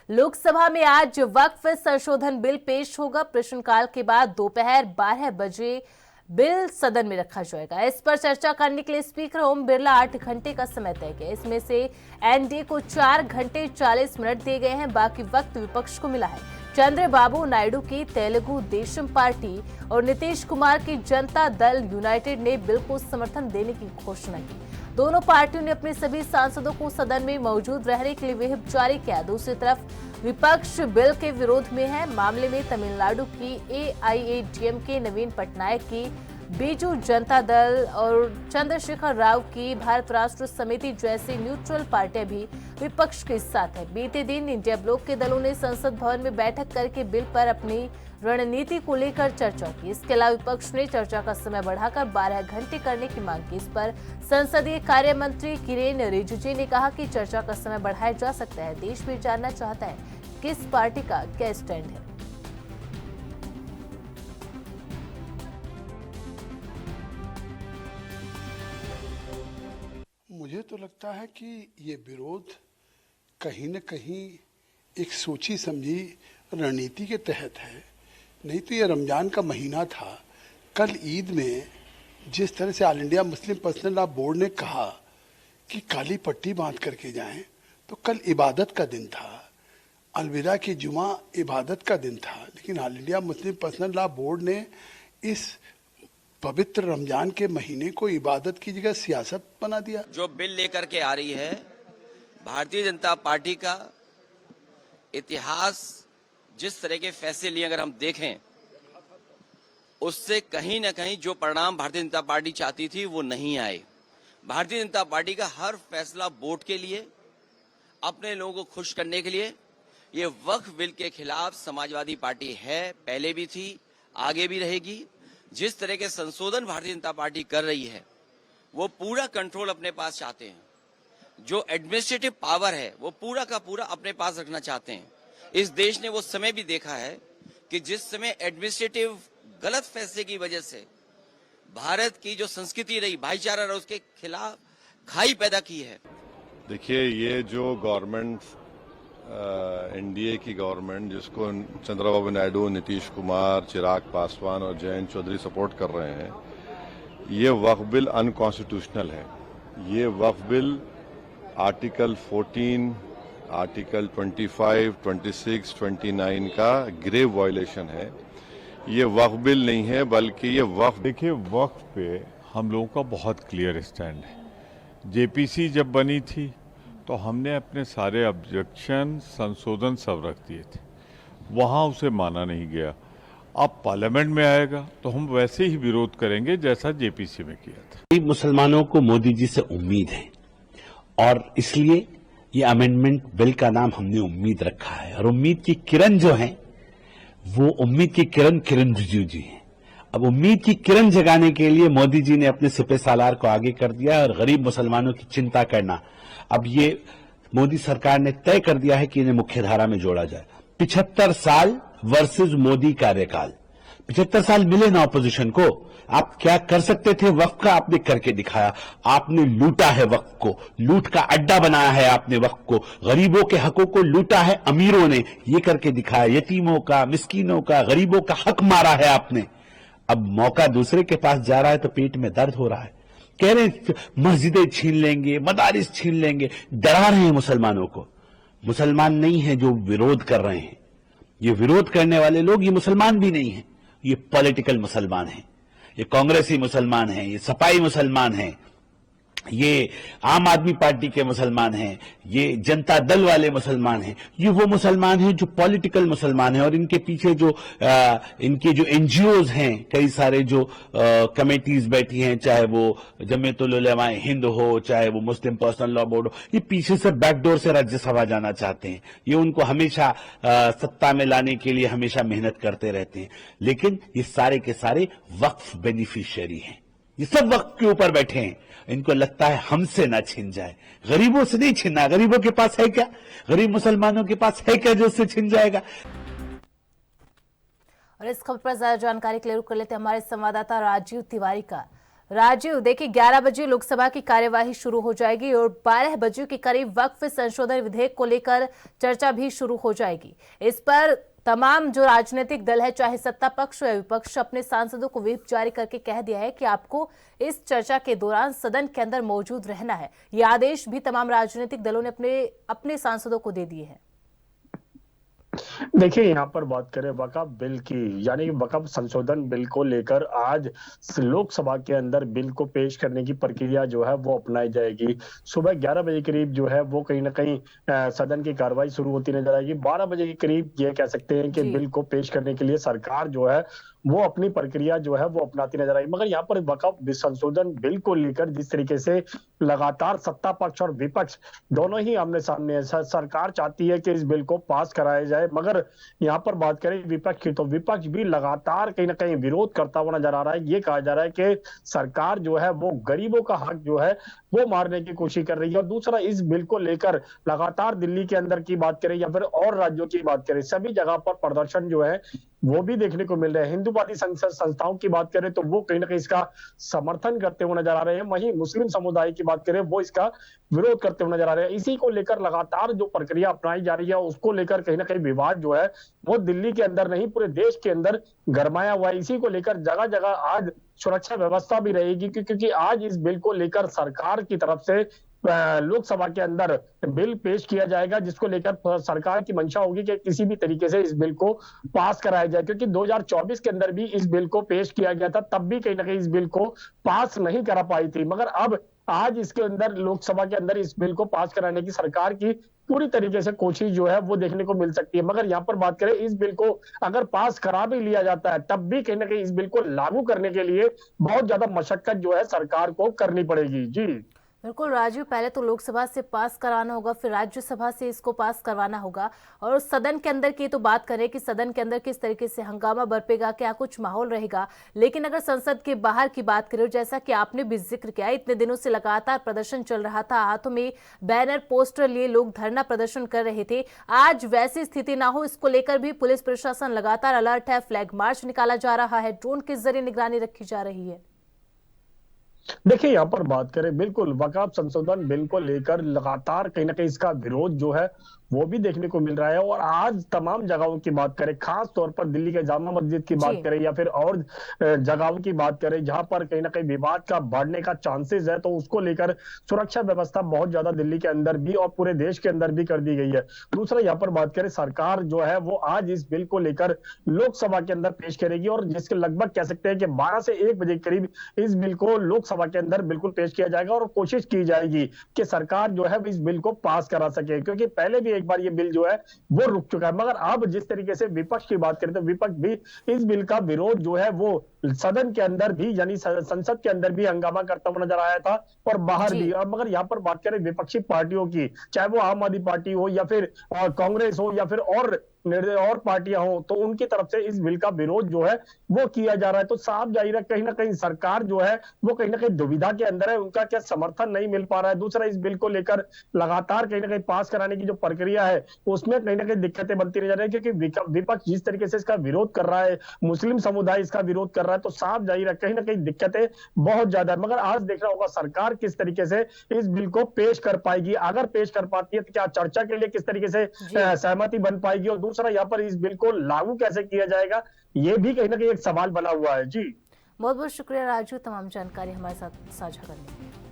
लोकसभा में आज वक्फ संशोधन बिल पेश होगा। प्रश्नकाल के बाद दोपहर 12 बजे बिल सदन में रखा जाएगा। इस पर चर्चा करने के लिए स्पीकर ओम बिरला 8 घंटे का समय तय किया। इसमें से एनडीए को 4 घंटे 40 मिनट दिए गए हैं, बाकी वक्त विपक्ष को मिला है। चंद्रबाबू नायडू की तेलुगु देशम पार्टी और नीतीश कुमार की जनता दल यूनाइटेड ने बिल को समर्थन देने की घोषणा की। दोनों पार्टियों ने अपने सभी सांसदों को सदन में मौजूद रहने के लिए व्हिप जारी किया। दूसरी तरफ विपक्ष बिल के विरोध में है। मामले में तमिलनाडु की एआईएडीएमके नवीन पटनायक की बीजू जनता दल और चंद्रशेखर राव की भारत राष्ट्र समिति जैसी न्यूट्रल पार्टियां भी विपक्ष के साथ है। बीते दिन इंडिया ब्लॉक के दलों ने संसद भवन में बैठक करके बिल पर अपनी रणनीति को लेकर चर्चा की। इसके अलावा विपक्ष ने चर्चा का समय बढ़ाकर 12 घंटे करने की मांग की। इस पर संसदीय कार्य मंत्री किरेन रिजिजू ने कहा कि चर्चा का समय बढ़ाया जा सकता है। देश भी जानना चाहता है किस पार्टी का क्या स्टैंड है। मुझे तो लगता है कि ये विरोध कहीं न कहीं एक सोची समझी रणनीति के तहत है। नहीं तो ये रमजान का महीना था। कल ईद में जिस तरह से all India Muslim personal law board ने कहा कि काली पट्टी बांध करके जाएं, तो कल इबादत का दिन था। अलविदा की जुमा इबादत का दिन था, लेकिन all India Muslim personal law board ने इस पवित्र रमजान के महीने को इबादत की जगह सियासत बना दिया। जो बिल लेकर के आ रही है भारतीय जनता पार्टी का इतिहास, जिस तरह के फैसले लिए अगर हम देखें, उससे कहीं न कहीं जो परिणाम भारतीय जनता पार्टी चाहती थी वो नहीं आए। भारतीय जनता पार्टी का हर फैसला वोट के लिए, अपने लोगों को खुश करने के लिए। ये वक्फ बिल के खिलाफ समाजवादी पार्टी है, पहले भी थी, आगे भी रहेगी। जिस तरह के संशोधन भारतीय जनता पार्टी कर रही है वो पूरा कंट्रोल अपने पास चाहते हैं। जो एडमिनिस्ट्रेटिव पावर है वो पूरा का पूरा अपने पास रखना चाहते हैं। इस देश ने वो समय भी देखा है कि जिस समय एडमिनिस्ट्रेटिव गलत फैसले की वजह से भारत की जो संस्कृति रही, भाईचारा रहा, उसके खिलाफ खाई पैदा की है। देखिए, ये जो गवर्नमेंट एनडीए की गवर्नमेंट, जिसको चंद्रबाबू नायडू, नीतीश कुमार, चिराग पासवान और जयंत चौधरी सपोर्ट कर रहे हैं, ये वक्फ बिल अनकॉन्स्टिट्यूशनल है। ये वक्फ बिल आर्टिकल 14, आर्टिकल 25, 26, 29 का ग्रेव वायलेशन है। ये वक्फ बिल नहीं है, बल्कि ये वक्फ। देखिए, वक्फ पे हम लोगों का बहुत क्लियर स्टैंड है। जेपीसी जब बनी थी तो हमने अपने सारे ऑब्जेक्शन, संशोधन सब रख दिए थे, वहाँ उसे माना नहीं गया। अब पार्लियामेंट में आएगा तो हम वैसे ही विरोध करेंगे जैसा जेपीसी में किया था। मुसलमानों को मोदी जी से उम्मीद है और इसलिए ये अमेंडमेंट बिल का नाम हमने उम्मीद रखा है। और उम्मीद की किरण जो है वो उम्मीद की किरण रिजिजू जी है। अब उम्मीद की किरण जगाने के लिए मोदी जी ने अपने सिपह सालार को आगे कर दिया और गरीब मुसलमानों की चिंता करना, अब ये मोदी सरकार ने तय कर दिया है कि इन्हें मुख्यधारा में जोड़ा जाए। 75 साल वर्सेस मोदी कार्यकाल, 75 साल मिले ना ऑपोजिशन को। आप क्या कर सकते थे वक्फ का, आपने करके दिखाया। आपने लूटा है वक्फ को, लूट का अड्डा बनाया है आपने वक्फ को। गरीबों के हकों को लूटा है अमीरों ने, ये करके दिखाया। यतीमों का, मिस्कीनों का, गरीबों का हक मारा है आपने। अब मौका दूसरे के पास जा रहा है तो पेट में दर्द हो रहा है। कह रहे हैं मस्जिदें छीन लेंगे, मदारिस छीन लेंगे, डरा रहे हैं मुसलमानों को। मुसलमान नहीं है जो विरोध कर रहे हैं, ये विरोध करने वाले लोग ये मुसलमान भी नहीं है, ये पॉलिटिकल मुसलमान हैं, ये कांग्रेसी मुसलमान हैं, ये सपाई मुसलमान हैं, ये आम आदमी पार्टी के मुसलमान हैं, ये जनता दल वाले मुसलमान हैं। ये वो मुसलमान हैं जो पॉलिटिकल मुसलमान हैं। और इनके पीछे जो इनके जो एनजीओज हैं, कई सारे जो कमेटीज बैठी हैं, चाहे वो जमीयतुल उलमा हिंद हो, चाहे वो मुस्लिम पर्सनल लॉ बोर्ड हो, ये पीछे से बैकडोर से राज्यसभा जाना चाहते हैं। ये उनको हमेशा सत्ता में लाने के लिए हमेशा मेहनत करते रहते हैं। लेकिन ये सारे के सारे वक्फ बेनिफिशियरी हैं, ये सब वक्त के ऊपर बैठे हैं। इनको लगता है हमसे ना छिन जाए। गरीबों से नहीं छीनना, गरीबों के पास है क्या, गरीब मुसलमानों के पास है क्या जो उससे छिन जाएगा। और इस खबर पर ज्यादा जानकारी के लिए रुक कर लेते हैं हमारे संवाददाता राजीव तिवारी का। राजीव, देखिए 11 बजे लोकसभा की कार्यवाही शुरू हो जाएगी और 12 बजे के करीब वक्फ संशोधन विधेयक को लेकर चर्चा भी शुरू हो जाएगी। इस पर तमाम जो राजनीतिक दल है, चाहे सत्ता पक्ष या विपक्ष, अपने सांसदों को व्हिप जारी करके कह दिया है कि आपको इस चर्चा के दौरान सदन के अंदर मौजूद रहना है। ये आदेश भी तमाम राजनीतिक दलों ने अपने सांसदों को दे दिए हैं। देखिए, यहाँ पर बात करें वक्फ बिल की, यानी वक्फ संशोधन बिल को लेकर आज लोकसभा के अंदर बिल को पेश करने की प्रक्रिया जो है वो अपनाई जाएगी। सुबह 11 बजे करीब जो है वो कहीं ना कहीं सदन की कार्रवाई शुरू होती नजर आएगी। 12 बजे के करीब ये कह सकते हैं कि बिल को पेश करने के लिए सरकार जो है वो अपनी प्रक्रिया जो है वो अपनाती नजर आई। मगर यहाँ पर वक्फ संशोधन बिल को लेकर जिस तरीके से लगातार सत्ता पक्ष और विपक्ष दोनों ही आमने सामने है। सरकार चाहती है कि इस बिल को पास कराया जाए, मगर यहाँ पर बात करें विपक्ष की, तो विपक्ष भी लगातार कहीं ना कहीं विरोध करता हुआ नजर आ रहा है। ये कहा जा रहा है कि सरकार जो है वो गरीबों का हक जो है वो मारने की कोशिश कर रही है। और दूसरा, इस बिल को लेकर लगातार दिल्ली के अंदर की बात करें या फिर और राज्यों की बात करें, सभी जगह पर प्रदर्शन जो है वो भी देखने को मिल रहे हैं। हिंदूवादी संस्थाओं की बात करें तो वो कहीं ना कहीं इसका समर्थन करते हुए नजर आ रहे हैं। वहीं मुस्लिम समुदाय की बात करें वो इसका विरोध करते हुए नजर आ रहे हैं। इसी को लेकर लगातार जो प्रक्रिया अपनाई जा रही है उसको लेकर कहीं ना कहीं विवाद जो है वो दिल्ली के अंदर नहीं पूरे देश के अंदर गरमाया हुआ है। इसी को लेकर जगह जगह आज सुरक्षा व्यवस्था भी रहेगी, क्योंकि आज इस बिल को लेकर सरकार की तरफ से लोकसभा के अंदर बिल पेश किया जाएगा, जिसको लेकर सरकार की मंशा होगी कि किसी भी तरीके से इस बिल को पास कराया जाए। क्योंकि 2024 के अंदर भी इस बिल को पेश किया गया था, तब भी कहीं ना कहीं इस बिल को पास नहीं करा पाई थी। मगर अब आज इसके अंदर लोकसभा के अंदर इस बिल को पास कराने की सरकार की पूरी तरीके से कोशिश जो है वो देखने को मिल सकती है। मगर यहाँ पर बात करें, इस बिल को अगर पास करा भी लिया जाता है तब भी कहीं ना कहीं इस बिल को लागू करने के लिए बहुत ज्यादा मशक्कत जो है सरकार को करनी पड़ेगी। जी बिल्कुल राजीव, पहले तो लोकसभा से पास कराना होगा, फिर राज्यसभा से इसको पास करवाना होगा। और सदन के अंदर की तो बात करें कि सदन के अंदर किस तरीके से हंगामा बरपेगा, क्या कुछ माहौल रहेगा। लेकिन अगर संसद के बाहर की बात करें, जैसा कि आपने भी जिक्र किया, इतने दिनों से लगातार प्रदर्शन चल रहा था, हाथों में बैनर पोस्टर लिए लोग धरना प्रदर्शन कर रहे थे। आज वैसी स्थिति ना हो, इसको लेकर भी पुलिस प्रशासन लगातार अलर्ट है। फ्लैग मार्च निकाला जा रहा है, ड्रोन के जरिए निगरानी रखी जा रही है। देखिए, यहाँ पर बात करें, बिल्कुल वक्फ संशोधन बिल को लेकर लगातार कहीं ना कहीं इसका विरोध जो है वो भी देखने को मिल रहा है। और आज तमाम जगहों की बात करें, खास तौर पर दिल्ली के जामा मस्जिद की बात करें या फिर और जगहों की बात करें जहां पर कहीं ना कहीं विवाद का बढ़ने का चांसेस है, तो उसको लेकर सुरक्षा व्यवस्था बहुत ज्यादा दिल्ली के अंदर भी और पूरे देश के अंदर भी कर दी गई है। दूसरा, यहाँ पर बात करें, सरकार जो है वो आज इस बिल को लेकर लोकसभा के अंदर पेश करेगी और जिसके लगभग कह सकते हैं कि 12 से 1 बजे के करीब इस बिल को लोकसभा के अंदर बिल्कुल पेश किया जाएगा और कोशिश की जाएगी कि सरकार जो है इस बिल को पास करा सके। क्योंकि पहले भी एक बार ये बिल जो है वो रुक चुका है। मगर अब जिस तरीके से विपक्ष की बात करें तो विपक्ष भी इस बिल का विरोध जो है वो सदन के अंदर भी यानी संसद के अंदर भी हंगामा करता हुआ नजर आया था और बाहर भी। और मगर यहाँ पर बात करें विपक्षी पार्टियों की, चाहे वो आम आदमी पार्टी हो या फिर कांग्रेस हो या फिर और पार्टियां हो, तो उनकी तरफ से इस बिल का विरोध जो है वो किया जा रहा है। तो साफ जाहिर है कहीं ना कहीं सरकार जो है वो कहीं ना कहीं दुविधा के अंदर है, उनका क्या समर्थन नहीं मिल पा रहा है। दूसरा, इस बिल को लेकर लगातार कहीं ना कहीं पास कराने की जो प्रक्रिया है उसमें कहीं ना कहीं दिक्कतें बनती रह जा रही है, क्योंकि विपक्ष जिस तरीके से इसका विरोध कर रहा है, मुस्लिम समुदाय इसका विरोध कर रहा है, तो साफ जाहिर है कहीं ना कहीं दिक्कतें बहुत ज्यादा है। मगर आज देखना होगा सरकार किस तरीके से इस बिल को पेश कर पाएगी। अगर पेश कर पाती है तो क्या चर्चा के लिए किस तरीके से सहमति बन पाएगी, और दूसरा यहाँ पर इस बिल को लागू कैसे किया जाएगा, ये भी कहीं ना कहीं एक सवाल बना हुआ है। जी बहुत बहुत शुक्रिया राजू, तमाम जानकारी हमारे साथ साझा करने के लिए।